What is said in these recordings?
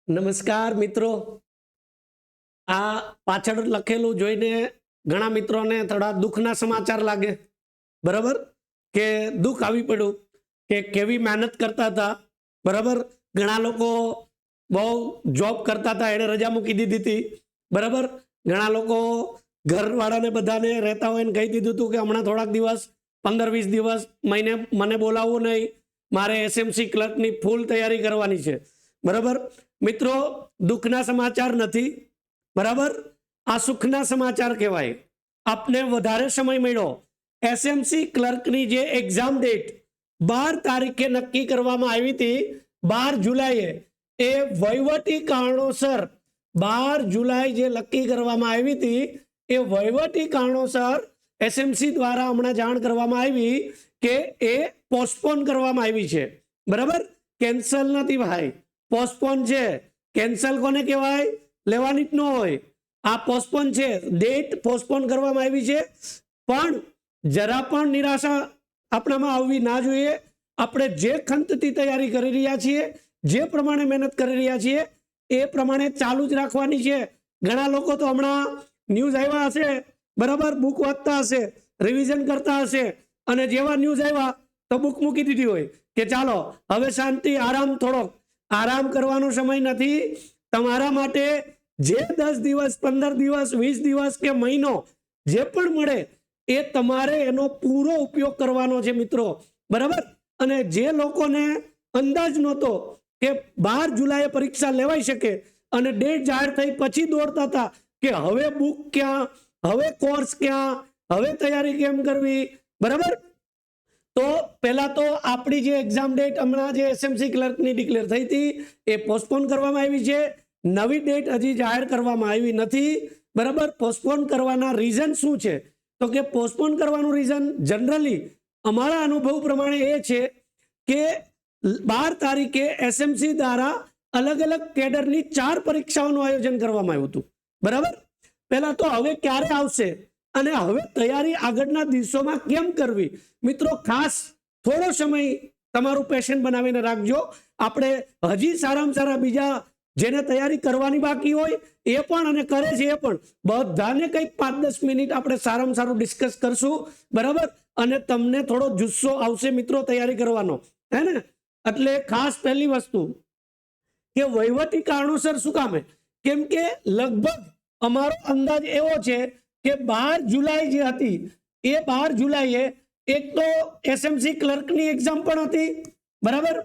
નમસ્કાર મિત્રો, આ પાછળ લખેલું જોઈને ઘણા મિત્રોને થોડા દુઃખના સમાચાર લાગે, બરાબર? કે દુઃખ આવી પડ્યું કે કેવી મહેનત કરતા હતા, બરાબર? ઘણા લોકો બહુ જોબ કરતા હતા, એને રજા મૂકી દીધી હતી, બરાબર? ઘણા લોકો ઘરવાળાને બધાને રહેતા હોય ને કહી દીધું હતું કે હમણાં થોડાક દિવસ 15-20 દિવસ મહિને મને બોલાવવું નહીં, મારે એસએમસી ક્લર્કની ફૂલ તૈયારી કરવાની છે, બરાબર? મિત્રો, દુઃખના સમાચાર નથી, બરાબર? આ સુખના સમાચાર કહેવાય. આપને વધારે સમય મળ્યો. એસએમસી ક્લર્કની જે એક્ઝામ ડેટ 12 તારીખે નક્કી કરવામાં આવી હતી, 12 જુલાઈએ, એ વહીવટી કારણોસર 12 જુલાઈ જે નક્કી કરવામાં આવી હતી એ વહીવટી કારણોસર એસએમસી દ્વારા હમણાં જાણ કરવામાં આવી કે એ પોસ્ટપોન કરવામાં આવી છે, બરાબર? કેન્સલ નથી ભાઈ, પોસ્ટપોન છે. કેન્સલ કોને કહેવાય? લેવાની જ ન હોય. આ પોસ્ટપોન છે, ડેટ પોસ્ટપોન કરવામાં આવી છે. પણ જરા પણ નિરાશા આપણામાં આવવી ના જોઈએ. આપણે જે ખંતથી તૈયારી કરી રહ્યા છીએ, જે પ્રમાણે મહેનત કરી રહ્યા છીએ, એ પ્રમાણે ચાલુ જ રાખવાની છે. ઘણા લોકો તો હમણાં ન્યૂઝ આવ્યા હશે, બરાબર, બુક વાંચતા હશે, રિવિઝન કરતા હશે, અને જેવા ન્યૂઝ આવ્યા તો બુક મૂકી દીધી હોય કે ચાલો હવે શાંતિ, આરામ, થોડોક આરામ કરવાનો સમય નથી. તમારા માટે જે 10 દિવસ, 15 દિવસ, 20 દિવસ કે મહિનો જે પણ મળે એ તમારે એનો પૂરો ઉપયોગ કરવાનો છે મિત્રો, બરાબર? અને જે લોકોને અંદાજ નહોતો કે 12 જુલાઈએ પરીક્ષા લેવાઈ શકે અને ડેટ જાહેર થઈ પછી દોડતા હતા કે હવે બુક ક્યાં, હવે કોર્સ ક્યાં, હવે તૈયારી કેમ કરવી, બરાબર? તો પહેલા તો આપણી જે એક્ઝામ ડેટ હમણાં જે એસએમસી ક્લર્કની ડિક્લેર થઈ હતી એ પોસ્ટપોન કરવામાં આવી છે. નવી ડેટ હજી જાહેર કરવામાં આવી નથી, બરાબર? પોસ્ટપોન કરવાના રીઝન શું છે? તો કે પોસ્ટપોન કરવાનું રીઝન જનરલી અમારા અનુભવ પ્રમાણે એ છે કે 12 તારીખે એસએમસી દ્વારા અલગ અલગ કેડરની 4 પરીક્ષાઓનું આયોજન કરવામાં આવ્યું હતું, બરાબર? પહેલા તો હવે ક્યારે આવશે અને હવે તૈયારી આગળના દિવસોમાં કેમ કરવી? મિત્રો, ખાસ થોડો સમય તમારું પેશન્ટ બનાવીને રાખજો. આપણે હજી સારામાં સારા બીજા જેને તૈયારી કરવાની બાકી હોય એ પણ અને કરે છે એ પણ બધાને કંઈક 5-10 મિનિટ આપણે સારામાં સારું ડિસ્કસ કરશું, બરાબર? અને તમને થોડો જુસ્સો આવશે મિત્રો તૈયારી કરવાનો, હે ને? એટલે ખાસ પહેલી વસ્તુ કે વહીવટી કારણોસર શું કામે? કેમ કે લગભગ અમારો અંદાજ એવો છે કે 12 જુલાઈ જે હતી એ 12 જુલાઈએ એક તો એસએમસી ક્લર્કની એક્ઝામ પણ હતી, બરાબર?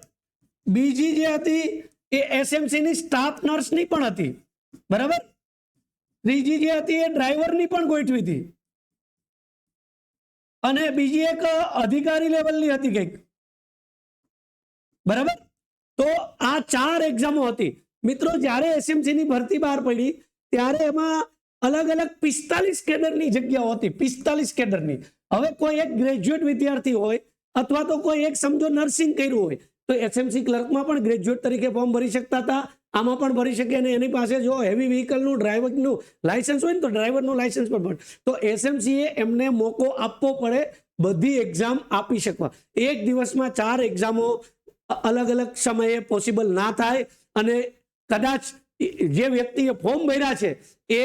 બીજી જે હતી એ એસએમસી ની સ્ટાફ નર્સની પણ હતી, બરાબર? ત્રીજી જે હતી એ ડ્રાઈવરની પણ ગોઠવી હતી, અને બીજી એક અધિકારી લેવલની હતી કંઈક, બરાબર? તો આ 4 એક્ઝામો હતી મિત્રો. જ્યારે એસએમસી ની ભરતી બહાર પડી ત્યારે એમાં અલગ અલગ 45 કેડરની જગ્યાઓ હતી, 45 કેડરની. હવે કોઈ એક ગ્રેજ્યુએટ વિદ્યાર્થી હોય અથવા તો કોઈ એક સમજો નર્સિંગ કર્યું હોય તો એસએમસી ક્લર્કમાં પણ ગ્રેજ્યુએટ તરીકે ફોર્મ ભરી શકતા હતા, આમાં પણ ભરી શકે. અને એની પાસે જો હેવી વ્હીકલનું ડ્રાઇવિંગનું લાયસન્સ હોય ને તો ડ્રાઈવરનું લાયસન્સ પણ મળે. તો એસએમસીએ એમને મોકો આપવો પડે બધી એક્ઝામ આપી શકવા. એક દિવસમાં 4 એક્ઝામો અલગ અલગ સમયે પોસિબલ ના થાય, અને કદાચ જે વ્યક્તિએ ફોર્મ ભર્યા છે એ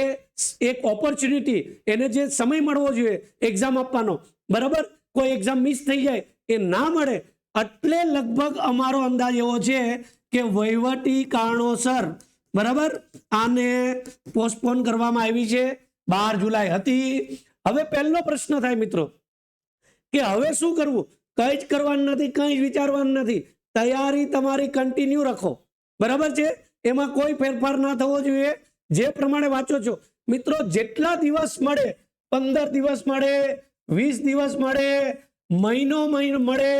એક ઓપોર્ચ્યુનિટી, એને જે સમય મળવો જોઈએ એક્ઝામ આપવાનો, બરાબર, કોઈ એક્ઝામ મિસ થઈ જાય એ ના મળે. એટલે લગભગ અમારો અંદાજ એવો છે કે વહીવટી કારણોસર, બરાબર, આને પોસ્ટપોન કરવામાં આવી છે. 12 જુલાઈ હતી. હવે પહેલો પ્રશ્ન થાય મિત્રો કે હવે શું કરવું? કંઈ જ કરવાનું નથી, કંઈ જ વિચારવાનું નથી. તૈયારી તમારી કન્ટિન્યુ રાખો, બરાબર છે? એમાં કોઈ ફેરફાર ના થવો જોઈએ. જે પ્રમાણે વાંચો છો મિત્રો, જેટલા દિવસ મળે, 15 દિવસ મળે, 20 દિવસ મળે, મહિનો મળે,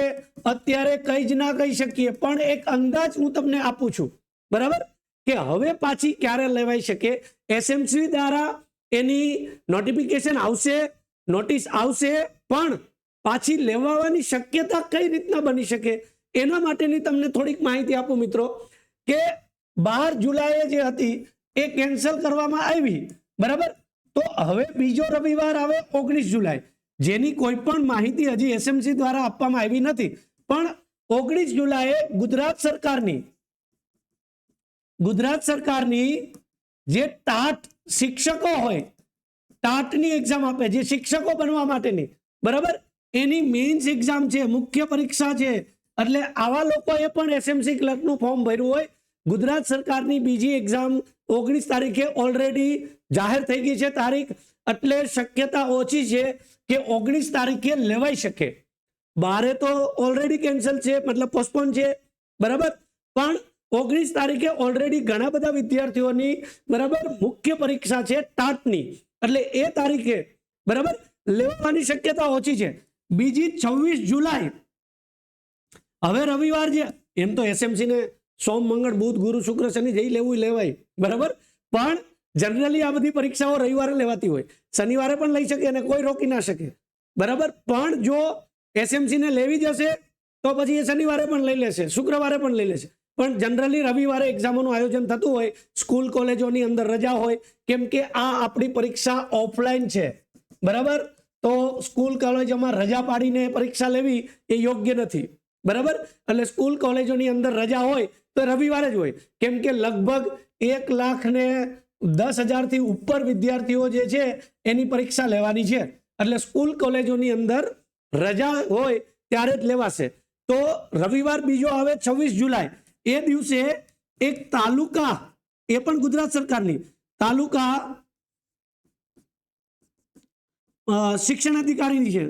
અત્યારે કંઈ જ ના કહી શકીએ, પણ એક અંદાજ હું તમને આપું છું, બરાબર, કે હવે પાછી ક્યારે લેવાઈ શકે. એસએમસી દ્વારા એની નોટિફિકેશન આવશે, નોટિસ આવશે, પણ પાછી લેવાની શક્યતા કઈ રીતના બની શકે એના માટેની તમને થોડીક માહિતી આપું મિત્રો. કે 12 જુલાઈએ જે હતી એ કેન્સલ કરવામાં આવી, બરાબર? તો હવે બીજો રવિવાર આવે 19 જુલાઈ, જેની કોઈ પણ માહિતી હજી એસએમસી દ્વારા આપવામાં આવી નથી. પણ 19 જુલાઈએ ગુજરાત ગુજરાત સરકારની જે ટાટ શિક્ષકો હોય, ટાટની એક્ઝામ આપે, જે શિક્ષકો બનવા માટેની, બરાબર, એની મેઇન્સ એક્ઝામ છે, મુખ્ય પરીક્ષા છે. એટલે આવા લોકોએ પણ એસએમસી ક્લર્કનું ફોર્મ ભર્યું હોય. ગુજરાત સરકારની બીજી એક્ઝામ 19 તારીખે ઓલરેડી જાહેર થઈ ગઈ છે તારીખ, એટલે શક્યતા ઓછી છે કે 19 તારીખે લેવાઈ શકે. 12 તો ઓલરેડી કેન્સલ છે, મતલબ પોસ્ટપોન છે, બરાબર, પણ 19 તારીખે ઓલરેડી ઘણા બધા વિદ્યાર્થીઓની, બરાબર, મુખ્ય પરીક્ષા છે ટાટની, એટલે એ તારીખે, બરાબર, લેવાની શક્યતા ઓછી છે. બીજી 26 જુલાઈ, હવે રવિવાર છે, એમ તો એસએમસી ને સોમ મંગળ બુધ ગુરુ શુક્ર શનિ જઈ લેવું લેવાય, બરાબર, પણ જનરલી આ બધી પરીક્ષાઓ રવિવારે લેવાતી હોય, શનિવારે પણ લઈ શકે અને કોઈ રોકી ના શકે, બરાબર. પણ જો એસએમસી ને લેવી જશે તો પછી એ શનિવારે પણ લઈ લેશે, શુક્રવારે પણ લઈ લેશે, પણ જનરલી રવિવારે એક્ઝામોનું આયોજન થતું હોય. સ્કૂલ કોલેજોની અંદર રજા હોય, કેમ કે આ આપણી પરીક્ષા ઓફલાઈન છે, બરાબર, તો સ્કૂલ કોલેજોમાં રજા પાડીને પરીક્ષા લેવી એ યોગ્ય નથી, બરાબર. એટલે સ્કૂલ કોલેજોની અંદર રજા હોય તો રવિવારે જ હોય, કેમ કે લગભગ 1,10,000 થી ઉપર વિદ્યાર્થીઓ જે છે એની પરીક્ષા લેવાની છે, એટલે સ્કૂલ કોલેજોની અંદર રજા હોય ત્યારે જ લેવાશે. તો રવિવાર બીજો આવે 26 જુલાઈ, એ દિવસે એક તાલુકા, એ પણ ગુજરાત સરકારની તાલુકા શિક્ષણ અધિકારીની છે,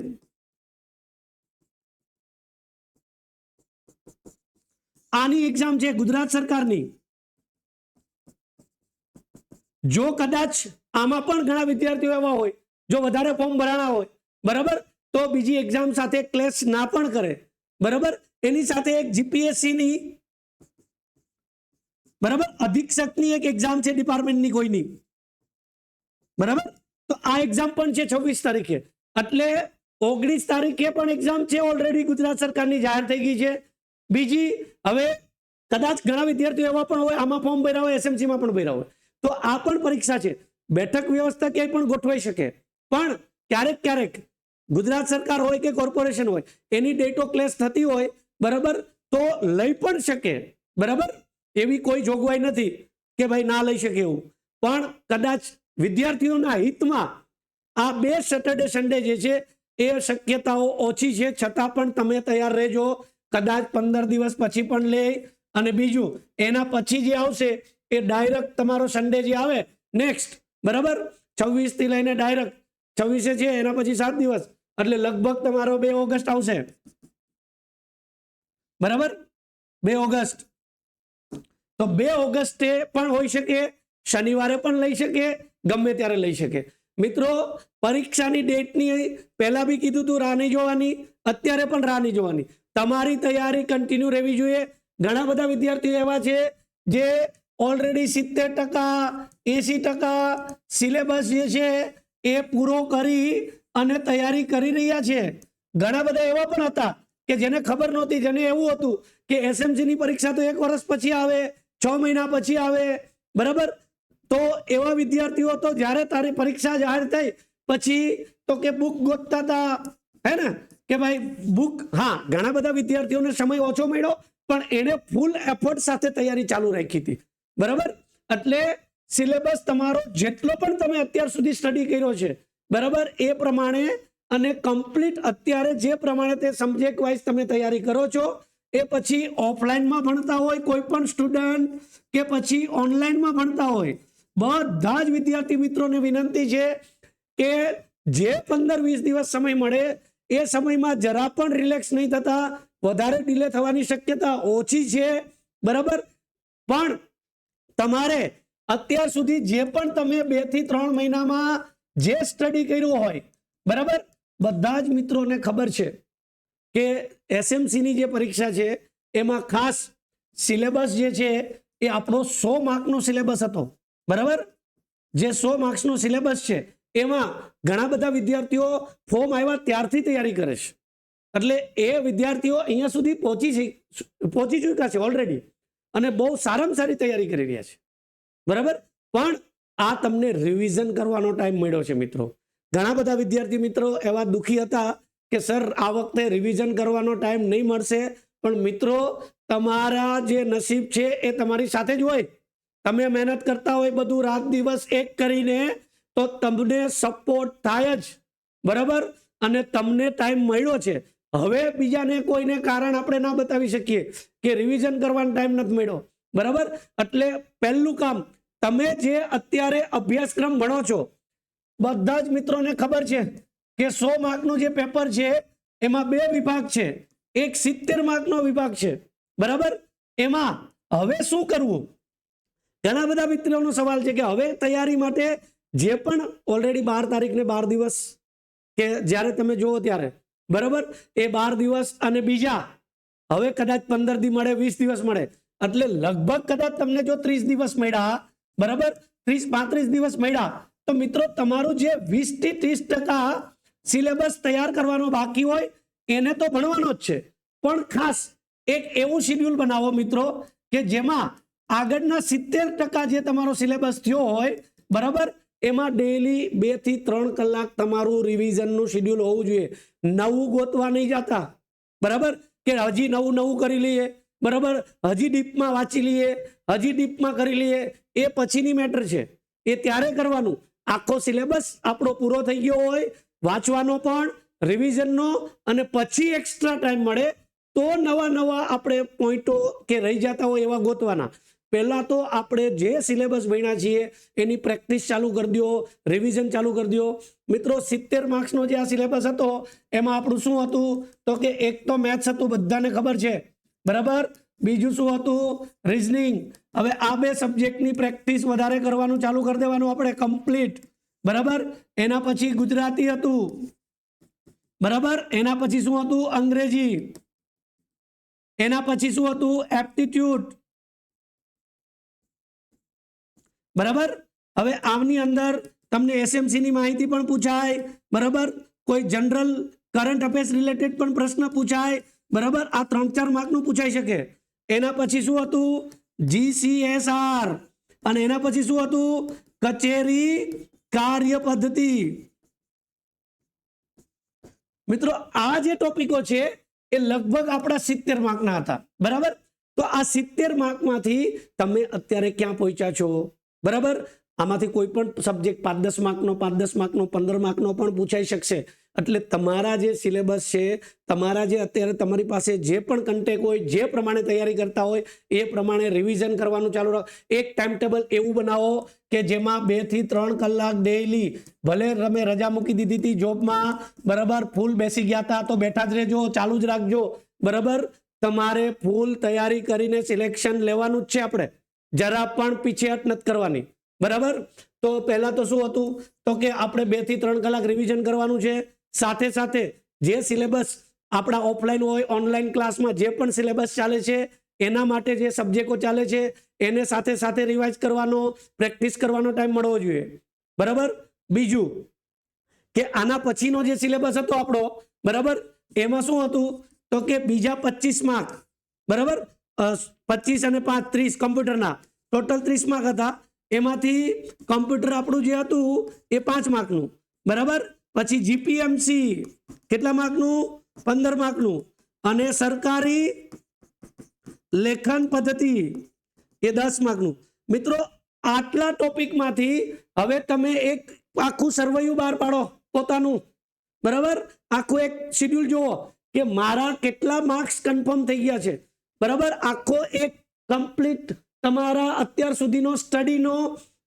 આની એક્ઝામ છે ગુજરાત સરકારની. જો કદાચ આમાં પણ ઘણા વિદ્યાર્થીઓ એવા હોય, જો વધારે ફોર્મ ભરાણા હોય, બરાબર, તો બીજી એક્ઝામ સાથે ક્લેશ ના પણ કરે, બરાબર. એની સાથે એક જીપીએસસી ની, બરાબર, અધિક્ષકની એક એક્ઝામ છે ડિપાર્ટમેન્ટની કોઈની, બરાબર, તો આ એક્ઝામ પણ છે 26 તારીખે. એટલે 19 તારીખે પણ એક્ઝામ છે ઓલરેડી ગુજરાત સરકારની જાહેર થઈ ગઈ છે. બીજી, હવે કદાચ ઘણા વિદ્યાર્થીઓ એવા પણ હોય આમાં ફોર્મ ભર્યા હોય, એસએમસીમાં પણ ભર્યા હોય, તો આ પણ પરીક્ષા છે. બેઠક વ્યવસ્થા ક્યાંય પણ ગોઠવાઈ શકે, પણ ક્યારેક ક્યારેક ગુજરાત સરકાર હોય કે કોર્પોરેશન હોય એની ડેટો ક્લેશ થતી હોય, બરાબર, તો લઈ પણ શકે, બરાબર, એવી કોઈ જોગવાઈ નથી કે ભાઈ ના લઈ શકે એવું. પણ કદાચ વિદ્યાર્થીઓના હિતમાં આ 2 સેટરડે સન્ડે જે છે એ શક્યતાઓ ઓછી છે, છતાં પણ તમે તૈયાર રહેજો. કદાચ 15 દિવસ પછી પણ લે, અને બીજું એના પછી જે આવશે એ ડાયરેક્ટ તમારો સન્ડે જે આવે નેક્સ્ટ, બરાબર, 26 થી લઈને ડાયરેક્ટ 26 છે, એના પછી 7 દિવસ, એટલે લગભગ તમારો 2 ઓગસ્ટ આવશે, બરાબર, 2 ઓગસ્ટ. તો 2 ઓગસ્ટે પણ હોઈ શકે, શનિવારે પણ લઈ શકે, ગમે ત્યારે લઈ શકે. મિત્રો, પરીક્ષાની ડેટની પહેલા બી કીધું તું રાહ નહીં જોવાની, અત્યારે પણ રાહ નહીં જોવાની. તમારી તૈયારી કન્ટિન્યુ રહેવી જોઈએ. ઘણા બધા વિદ્યાર્થીઓ એવા છે જે ઓલરેડી 70%, 80% સિલેબસ જે છે એ પૂરો કરી અને તૈયારી કરી રહ્યા છે. ઘણા બધા એવા પણ હતા કે જેને ખબર નહોતી, જેને એવું હતું કે એસએમસી ની પરીક્ષા તો 1 વર્ષ પછી આવે, 6 મહિના પછી આવે, બરાબર. તો એવા વિદ્યાર્થીઓ તો જ્યારે તારી પરીક્ષા જાહેર થઈ પછી તો કે બુક ગોતતા હતા, હે ને, કે ભાઈ બુક, હા, ઘણા બધા વિદ્યાર્થીઓને સમય ઓછો મળ્યો, પણ એને ફૂલ એફર્ટ સાથે તૈયારી ચાલુ રાખી હતી, બરાબર. એટલે સિલેબસ તમારો જેટલો પણ તમે અત્યાર સુધી સ્ટડી કર્યો છે, બરાબર, એ પ્રમાણે અને કમ્પ્લીટ અત્યારે જે પ્રમાણે તે સબ્જેક્ટ વાઇઝ તમે તૈયારી કરો છો, એ પછી ઓફલાઈનમાં ભણતા હોય કોઈ પણ સ્ટુડન્ટ કે પછી ઓનલાઈનમાં ભણતા હોય, બધા જ વિદ્યાર્થી મિત્રોને વિનંતી છે કે જે 15-20 દિવસ સમય મળે એ સમયમાં જરા પણ રિલેક્સ નહીં થતા, વધારે ડિલે થવાની શક્યતા ઓછી છે, બરાબર. પણ તમારે અત્યાર સુધી જે પણ તમે 2 થી 3 મહિનામાં જે સ્ટડી કર્યું હોય, બરાબર, બધા જ મિત્રોને ખબર છે કે એસએમસી ની જે પરીક્ષા છે એમાં ખાસ સિલેબસ જે છે એ આપણો 100 માર્કનો સિલેબસ હતો, બરાબર. જે 100 માર્ક્સનો સિલેબસ છે એમાં ઘણા બધા વિદ્યાર્થીઓ ફોર્મ આવ્યા ત્યારથી તૈયારી કરે છે, એટલે એ વિદ્યાર્થીઓ અહીંયા સુધી પહોંચી ચૂક્યા છે ઓલરેડી, અને બહુ સારામાં સારી તૈયારી કરી રહ્યા છે, બરાબર. પણ આ તમને રિવિઝન કરવાનો ટાઈમ મળ્યો છે મિત્રો. ઘણા બધા વિદ્યાર્થી મિત્રો એવા દુઃખી હતા કે સર આ વખતે રિવિઝન કરવાનો ટાઈમ નહીં મળશે, પણ મિત્રો તમારા જે નસીબ છે એ તમારી સાથે જ હોય, તમે મહેનત કરતા હોય બધું રાત દિવસ એક કરીને તો તમને સપોર્ટ થાય જ, બરાબર, અને તમને ટાઈમ મળ્યો છે. હવે બીજાને કોઈને કારણ આપણે ના બતાવી શકીએ કે રિવિઝન કરવાનો ટાઈમ નથી મળ્યો, બરાબર. એટલે પહેલું કામ, તમે જે અત્યારે અભ્યાસક્રમ ભણો છો, બધા જ મિત્રોને ખબર છે કે 100 માર્કનું જે પેપર છે એમાં 2 વિભાગ છે, એક 70 માર્કનો વિભાગ છે, બરાબર. એમાં હવે શું કરવું, ઘણા બધા મિત્રોનો સવાલ છે કે હવે તૈયારી માટે જે પણ ઓલરેડી 12 તારીખને 12 દિવસ કે જ્યારે તમે જુઓ ત્યારે, બરાબર, એ 12 દિવસ અને બીજા હવે કદાચ 15 દી મળે, 20 દિવસ મળે, એટલે લગભગ કદાચ તમને જો 30 દિવસ મળ્યા, બરાબર, 30-35 દિવસ મળ્યા, તો મિત્રો તમારું જે 20 થી 30% સિલેબસ તૈયાર કરવાનો બાકી હોય એને તો ભણવાનો જ છે, પણ ખાસ એક એવું શેડ્યુલ બનાવો મિત્રો કે જેમાં આગળના 70% જે તમારો સિલેબસ થયો હોય, બરાબર, એમાં ડેઈલી 2 થી 3 કલાક તમારું રિવિઝનનું શેડ્યુલ હોવું જોઈએ. નવું ગોતવા નહીં જતા, બરાબર, કે હજી નવું કરી લઈએ, બરાબર, હજી ડીપમાં વાંચી લઈએ, હજી ડીપમાં કરી લઈએ, એ પછીની મેટર છે, એ ત્યારે કરવાનું. આખો સિલેબસ આપણો પૂરો થઈ ગયો હોય, વાંચવાનો પણ, રિવિઝનનો, અને પછી એક્સ્ટ્રા ટાઈમ મળે તો નવા આપણે પોઈન્ટો કે રહી જતા હોય એવા ગોતવાના. પહેલા તો આપણે જે સિલેબસ ભણ્યા છીએ એની પ્રેક્ટિસ ચાલુ કરી દો, રિવિઝન ચાલુ કરી દો. મિત્રો 70 માર્ક્સનો જે આ સિલેબસ હતો એમાં આપણું શું હતું તો કે એક તો મેથ્સ હતું, બધાને ખબર છે, બરાબર, બીજું શું હતું, રીઝનિંગ. હવે આ 2 સબ્જેક્ટની પ્રેક્ટિસ વધારે કરવાનું ચાલુ કરી દેવાનું આપણે કમ્પ્લીટ, બરાબર. એના પછી ગુજરાતી હતું, બરાબર, એના પછી શું હતું, અંગ્રેજી, એના પછી શું હતું, એપ્ટિટ્યુડ, બરાબર. હવે આમની અંદર તમને એસએમસી ની માહિતી પણ પૂછાય, બરાબર, કોઈ જનરલ કરંટ અફેર્સ રિલેટેડ પણ પ્રશ્ન પૂછાય, બરાબર, આ 3-4 માર્કનું પૂછાઈ શકે. એના પછી શું હતું, જીસીએસઆર, અને એના પછી શું હતું, કચેરી કાર્ય પદ્ધતિ. મિત્રો આ જે ટોપિકો છે એ લગભગ આપણા 70 માર્કના હતા, બરાબર. તો આ 70 માર્કમાંથી તમે અત્યારે ક્યાં પહોંચ્યા છો, બરાબર. આમાંથી કોઈ પણ સબ્જેક્ટ 5-10 માર્કનો, 5-10 માર્કનો, 15 માર્કનો પણ પૂછાઈ શકશે. એટલે તમારા જે સિલેબસ છે, તમારા જે અત્યારે તમારી પાસે જે પણ કન્ટેન્ટ હોય, જે પ્રમાણે તૈયારી કરતા હોય એ પ્રમાણે રિવિઝન કરવાનું ચાલુ રાખો. એક ટાઈમ ટેબલ એવું બનાવો કે જેમાં 2 થી 3 કલાક ડેઈલી, ભલે તમે રજા મૂકી દીધી હતી જોબમાં, બરાબર, ફૂલ બેસી ગયા હતા તો બેઠા જ રહેજો, ચાલુ જ રાખજો, બરાબર. તમારે ફૂલ તૈયારી કરીને સિલેક્શન લેવાનું જ છે, આપણે જરા પણ પીછેહટ નથી કરવાની, બરાબર. તો પહેલા તો શું હતું તો કે આપણે 2 થી 3 કલાક રિવિઝન કરવાનું છે. સાથે સાથે જે સિલેબસ આપણા ઓફલાઈન હોય, ઓનલાઈન ક્લાસમાં જે પણ સિલેબસ ચાલે છે એના માટે જે સબ્જેક્ટો ચાલે છે એને સાથે સાથે રિવાઇઝ કરવાનો, પ્રેક્ટિસ કરવાનો ટાઈમ મળવો જોઈએ, બરાબર. બીજું કે આના પછીનો જે સિલેબસ હતો આપણો, બરાબર, એમાં શું હતું તો કે બીજા 25 માર્ક, બરાબર, 25 અને 5 30 કમ્પ્યુટરના ટોટલ 30 માર્ક હતા. એમાંથી કમ્પ્યુટર આપણું જે હતું એ 5 માર્કનું, બરાબર. પછી જીપીએમસી કેટલા માર્કનું, 15 માર્કનું, અને સરકારી લેખન પદ્ધતિ એ 10 માર્કનું. મિત્રો આટલા ટોપિકમાંથી હવે તમે એક આખું સર્વૈયું બહાર પાડો પોતાનું, બરાબર. આખું એક શેડ્યુલ જુઓ કે મારા કેટલા માર્ક્સ કન્ફર્મ થઈ ગયા છે, બરાબર. આખો એક કમ્પ્લીટ તમારા અત્યાર સુધીનો સ્ટડીનો,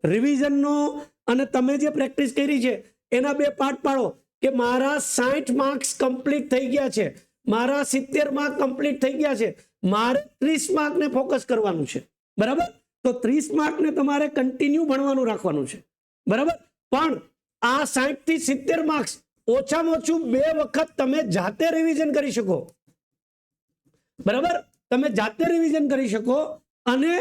રિવિઝનનો અને તમે જે પ્રેક્ટિસ કરી છે એના 2 પાર્ટ પાડો કે મારા 60 માર્ક્સ કમ્પ્લીટ થઈ ગયા છે, મારા 70 માર્ક કમ્પ્લીટ થઈ ગયા છે, મારે 30 માર્કને ફોકસ કરવાનું છે, બરાબર. તો 30 માર્કને તમારે કન્ટિન્યુ ભણવાનું રાખવાનું છે, બરાબર. પણ આ 60 થી 70 માર્ક્સ ઓછામાં ઓછું 2 વખત તમે જાતે રિવિઝન કરી શકો, બરાબર. તમે જાતે રિવિઝન કરી શકો અને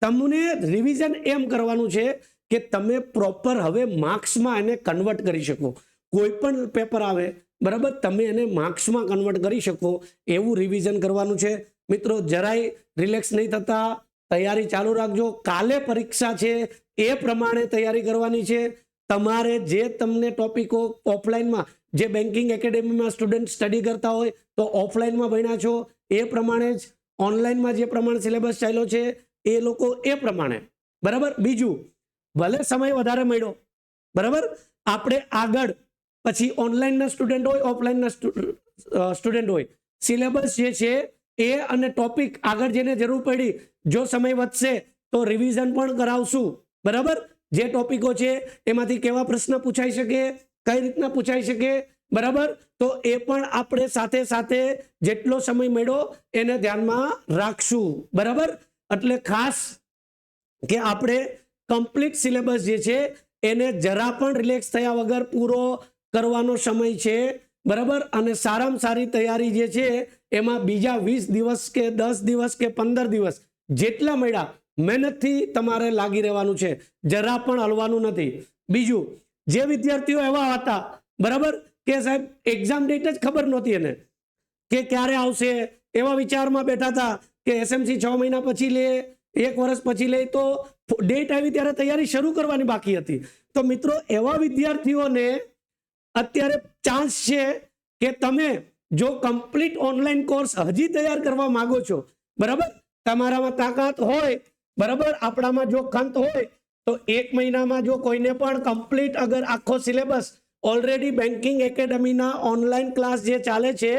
તમને રિવિઝન એમ કરવાનું છે કે તમે પ્રોપર હવે માર્ક્સમાં એને કન્વર્ટ કરી શકો. કોઈ પણ પેપર આવે, બરાબર, તમે એને માર્ક્સમાં કન્વર્ટ કરી શકો એવું રિવિઝન કરવાનું છે. મિત્રો જરાય રિલેક્સ નહીં થતા, તૈયારી ચાલુ રાખજો. કાલે પરીક્ષા છે, એ પ્રમાણે તૈયારી કરવાની છે. તમારે જે તમને ટોપિકો ઓફલાઈનમાં, જે બેન્કિંગ એકેડેમીમાં સ્ટુડન્ટ સ્ટડી કરતા હોય તો ઓફલાઈનમાં ભણ્યા છો એ પ્રમાણે જ, ઓનલાઈનમાં જે પ્રમાણે સિલેબસ ચાલ્યો છે એ લોકો એ પ્રમાણે, બરાબર. બીજું, ભલે સમય વધારે મળ્યો, બરાબર, આપણે આગળ પછી ઓનલાઈનના સ્ટુડન્ટ હોય, ઓફલાઈનના સ્ટુડન્ટ હોય, સિલેબસ જે છે એ અને ટોપિક આગળ જેને જરૂર પડી, જો સમય વધશે તો રિવિઝન પણ કરાવશું. બરાબર. જે ટોપિકો છે એમાંથી કેવા પ્રશ્ન પૂછાઈ શકે, કઈ રીતના પૂછાઈ શકે, બરાબર, તો એ પણ આપણે સાથે સાથે જેટલો સમય મળ્યો એને ધ્યાનમાં રાખશું. બરાબર. એટલે ખાસ કે આપણે કમ્પ્લીટ સિલેબસ જે છે એને જરા પણ રિલેક્સ થયા વગર પૂરો કરવાનો સમય છે. બરાબર. અને સારામાં સારી તૈયારી જે છે એમાં બીજા 20 દિવસ કે 10 દિવસ કે 15 દિવસ જેટલા મળ્યા મહેનતથી તમારે લાગી રહેવાનું છે, જરા પણ હલવાનું નથી. બીજું, જે વિદ્યાર્થીઓ એવા હતા, બરાબર, કે સાહેબ એક્ઝામ ડેટ જ ખબર નહોતી એને કે ક્યારે આવશે, એવા વિચારમાં બેઠા હતા કે એસએમસી 6 મહિના પછી લે, 1 વર્ષ પછી લે, તો ડેટ આવી ત્યારે તૈયારી શરૂ કરવાની બાકી હતી. તો મિત્રો, એવા વિદ્યાર્થીઓને અત્યારે ચાન્સ છે કે તમે જો કમ્પ્લીટ ઓનલાઈન કોર્સ હજી તૈયાર કરવા માંગો છો, બરાબર, તમારામાં તાકાત હોય, બરાબર, આપણામાં જો ખંત હોય, તો 1 મહિનામાં જો કોઈને પણ કમ્પ્લીટ અગર આખો સિલેબસ ઓલરેડી બેન્કિંગ એકેડમીના ઓનલાઈન ક્લાસ જે ચાલે છે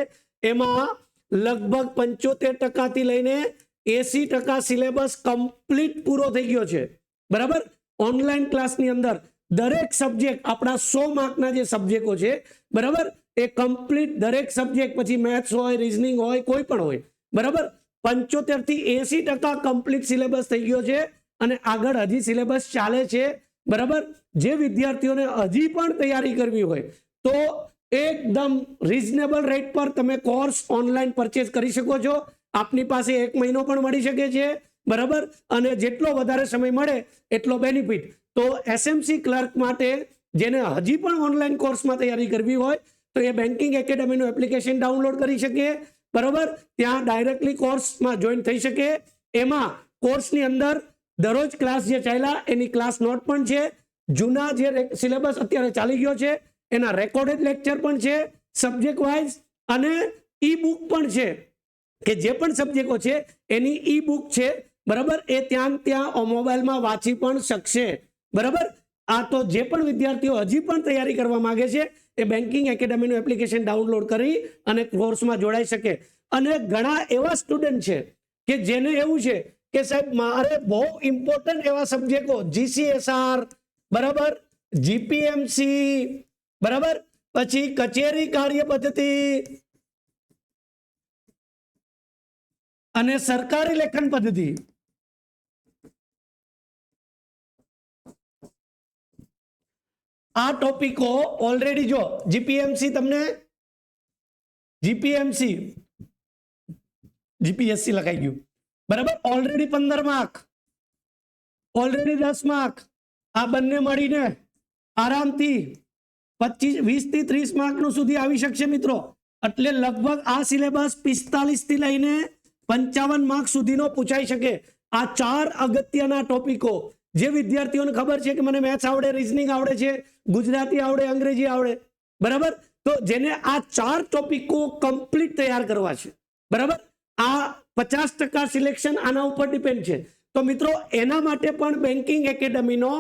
એમાં લગભગ 75% થી લઈને 80% સિલેબસ કમ્પ્લીટ પૂરો થઈ ગયો છે. બરાબર. ઓનલાઈન ક્લાસની અંદર દરેક સબ્જેક્ટ, આપણા 100 માર્કના જે સબ્જેક્ટો છે, બરાબર, એ કમ્પ્લીટ દરેક સબ્જેક્ટ, પછી મેથ્સ હોય, રીઝનિંગ હોય, કોઈ પણ હોય, બરાબર, 75 થી 80% કમ્પ્લીટ સિલેબસ થઈ ગયો છે અને આગળ હજી સિલેબસ ચાલે છે. બરાબર. જે વિદ્યાર્થીઓને હજી પણ તૈયારી કરવી હોય તો એકદમ રીઝનેબલ રેટ પર તમે કોર્સ ઓનલાઈન પરચેસ કરી શકો છો. આપની પાસે 1 મહિનો પણ મળી શકે છે. બરાબર. અને જેટલો વધારે સમય મળે એટલો બેનિફિટ. તો એસએમસી ક્લર્ક માટે જેને હજી પણ ઓનલાઈન કોર્સમાં તૈયારી કરવી હોય તો એ બેન્કિંગ એકેડમીનું એપ્લિકેશન ડાઉનલોડ કરી શકે. બરાબર. ત્યાં ડાયરેક્ટલી કોર્સમાં જોઈન થઈ શકે. એમાં કોર્સની અંદર દરરોજ ક્લાસ જે ચાલ્યા એની ક્લાસ નોટ પણ છે, જૂના જે સિલેબસ અત્યારે ચાલી ગયો છે એના રેકોર્ડેડ લેક્ચર પણ છે સબ્જેક્ટ વાઇઝ, અને ઈ બુક પણ છે કે જે પણ સબ્જેક્ટો છે એની ઈ બુક છે. બરાબર. એ ત્યાં મોબાઈલમાં વાંચી પણ શકશે. બરાબર. આ તો જે પણ વિદ્યાર્થીઓ હજી પણ તૈયારી કરવા માંગે છે એ બેન્કિંગ એકેડમીનું એપ્લિકેશન ડાઉનલોડ કરી અને કોર્સમાં જોડાઈ શકે. અને ઘણા એવા સ્ટુડન્ટ છે કે જેને એવું છે કે સાહેબ મારે બહુ ઇમ્પોર્ટન્ટ એવા સબ્જેક્ટો જીસીએસઆર, બરાબર, જીપીએમસી, બરાબર, પછી કચેરી કાર્ય પદ્ધતિ અને સરકારી લેખન પદ્ધતિ, આ ટોપિકો ઓલરેડી જો જીપીએમસી તમને જીપીએસસી લખાઈ ગયું, બરાબર, ઓલરેડી 15 માર્ક, ઓલરેડી 10 માર્ક, આ બંને મળીને આરામથી 20 થી 30 માર્કનું સુધી આવી શકશે મિત્રો. એટલે લગભગ આ સિલેબસ 45 થી લઈને 55 માર્ક સુધીનો પૂછાઈ શકે. આ 4 અગત્યના ટોપિકો જે વિદ્યાર્થીઓને ખબર છે કે મને મેથ્સ આવડે, રીઝનિંગ આવડે છે, ગુજરાતી આવડે, અંગ્રેજી આવડે, બરાબર, તો જેને આ 4 ટોપિકો કમ્પ્લીટ તૈયાર કરવા છે, બરાબર, આ 50% સિલેક્શન આના ઉપર ડિપેન્ડ છે. તો મિત્રો, એના માટે પણ બેન્કિંગ એકેડમીનો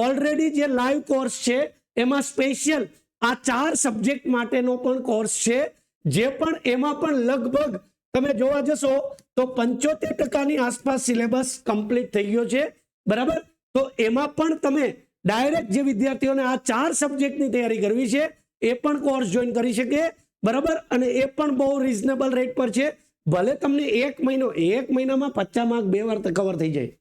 ઓલરેડી જે લાઈવ કોર્સ છે એમાં સ્પેશિયલ આ 4 સબ્જેક્ટ માટેનો પણ કોર્સ છે, જે પણ એમાં પણ લગભગ તમે જોવા જશો તો 75% આસપાસ સિલેબસ કમ્પ્લીટ થઈ ગયો છે. બરાબર. તો એમાં પણ તમે ડાયરેક્ટ જે વિદ્યાર્થીઓને આ 4 સબ્જેક્ટની તૈયારી કરવી છે એ પણ કોર્સ જોઈન કરી શકે. બરાબર. અને એ પણ બહુ રીઝનેબલ રેટ પર છે. ભલે તમને 1 મહિનામાં 50 માર્ક 2 વાર કવર થઈ જાય.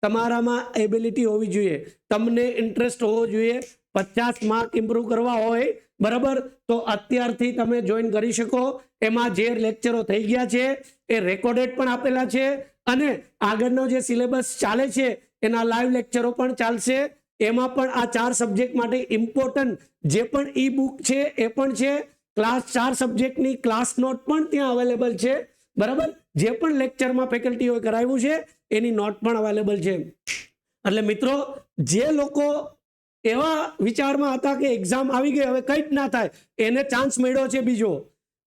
તમારામાં એબિલિટી હોવી જોઈએ, તમને ઇન્ટરેસ્ટ હોવો જોઈએ. 50 માર્ક ઇમ્પ્રુવ કરવા હોય, બરાબર, તો અત્યારથી તમે જોઈન કરી શકો. એમાં જે લેક્ચરો થઈ ગયા છે એ રેકોર્ડેડ પણ આપેલા છે અને આગળનો જે સિલેબસ ચાલે છે એના લાઈવ લેક્ચરો પણ ચાલશે. એમાં પણ આ 4 સબ્જેક્ટ માટે ઇમ્પોર્ટન્ટ જે પણ ઈ બુક છે એ પણ છે. ક્લાસ 4 સબ્જેક્ટની ક્લાસ નોટ પણ ત્યાં અવેલેબલ છે. બરાબર. જે પણ લેક્ચરમાં ફેકલ્ટીઓએ કરાવ્યું છે એની નોટ પણ અવેલેબલ છે. એટલે મિત્રો, જે લોકો એવા વિચારમાં હતા કે એક્ઝામ આવી ગઈ હવે કંઈ જ ના થાય, એને ચાન્સ મળ્યો છે બીજો.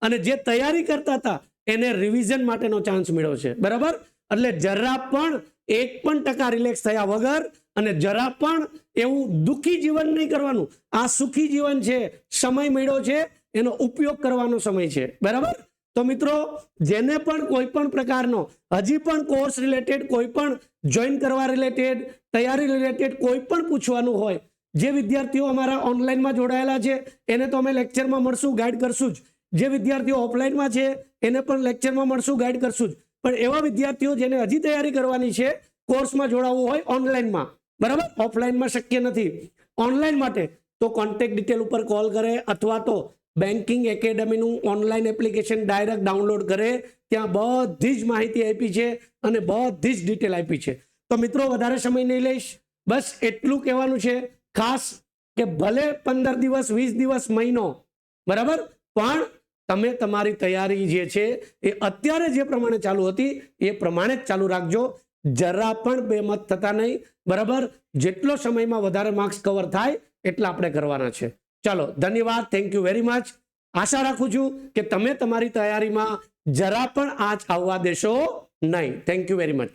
અને જે તૈયારી કરતા હતા એને રિવિઝન માટેનો ચાન્સ મળ્યો છે. બરાબર. એટલે જરા પણ 1% રિલેક્સ થયા વગર અને જરા પણ એવું દુઃખી જીવન નહીં કરવાનું. આ સુખી જીવન છે, સમય મળ્યો છે એનો ઉપયોગ કરવાનો સમય છે. બરાબર? તો મિત્રો, જેને પણ કોઈ પણ પ્રકારનો હજી પણ કોર્સ રિલેટેડ, કોઈ પણ જોઈન કરવા રિલેટેડ, તૈયારી રિલેટેડ કોઈ પણ પૂછવાનું હોય, જે વિદ્યાર્થીઓ અમારા ઓનલાઈનમાં જોડાયેલા છે એને તો અમે લેક્ચરમાં મળશું, ગાઈડ કરશું જ. જે વિદ્યાર્થીઓ ઓફલાઈનમાં છે એને પણ લેક્ચરમાં મળશું, ગાઈડ કરશું જ. પણ એવા વિદ્યાર્થીઓ જેને હજી તૈયારી કરવાની છે, કોર્સમાં જોડાવવું હોય ઓનલાઈનમાં, બરાબર, ઓફલાઈનમાં શક્ય નથી, ઓનલાઈન માટે તો કોન્ટેક્ટ ડિટેલ ઉપર કોલ કરે અથવા તો બેન્કિંગ એકેડમીનું ઓનલાઈન એપ્લિકેશન ડાયરેક્ટ ડાઉનલોડ કરે. ત્યાં બધી જ માહિતી આપી છે અને બધી જ ડિટેલ આપી છે. તો મિત્રો, વધારે સમય નહીં લઈશ, બસ એટલું કહેવાનું છે ખાસ કે ભલે 15 દિવસ, 20 દિવસ, મહિનો, બરાબર, પણ તમે તમારી તૈયારી જે છે એ અત્યારે જે પ્રમાણે ચાલુ હતી એ પ્રમાણે જ ચાલુ રાખજો. જરા પણ બેમત થતા નહીં. બરાબર? જેટલો સમયમાં વધારે માર્ક્સ કવર થાય એટલા આપણે કરવાના છે. ચાલો, ધન્યવાદ, થેન્ક યુ વેરી મચ. આશા રાખું છું કે તમે તમારી તૈયારીમાં જરા પણ આંચ આવવા દેશો નહીં. Thank you very much.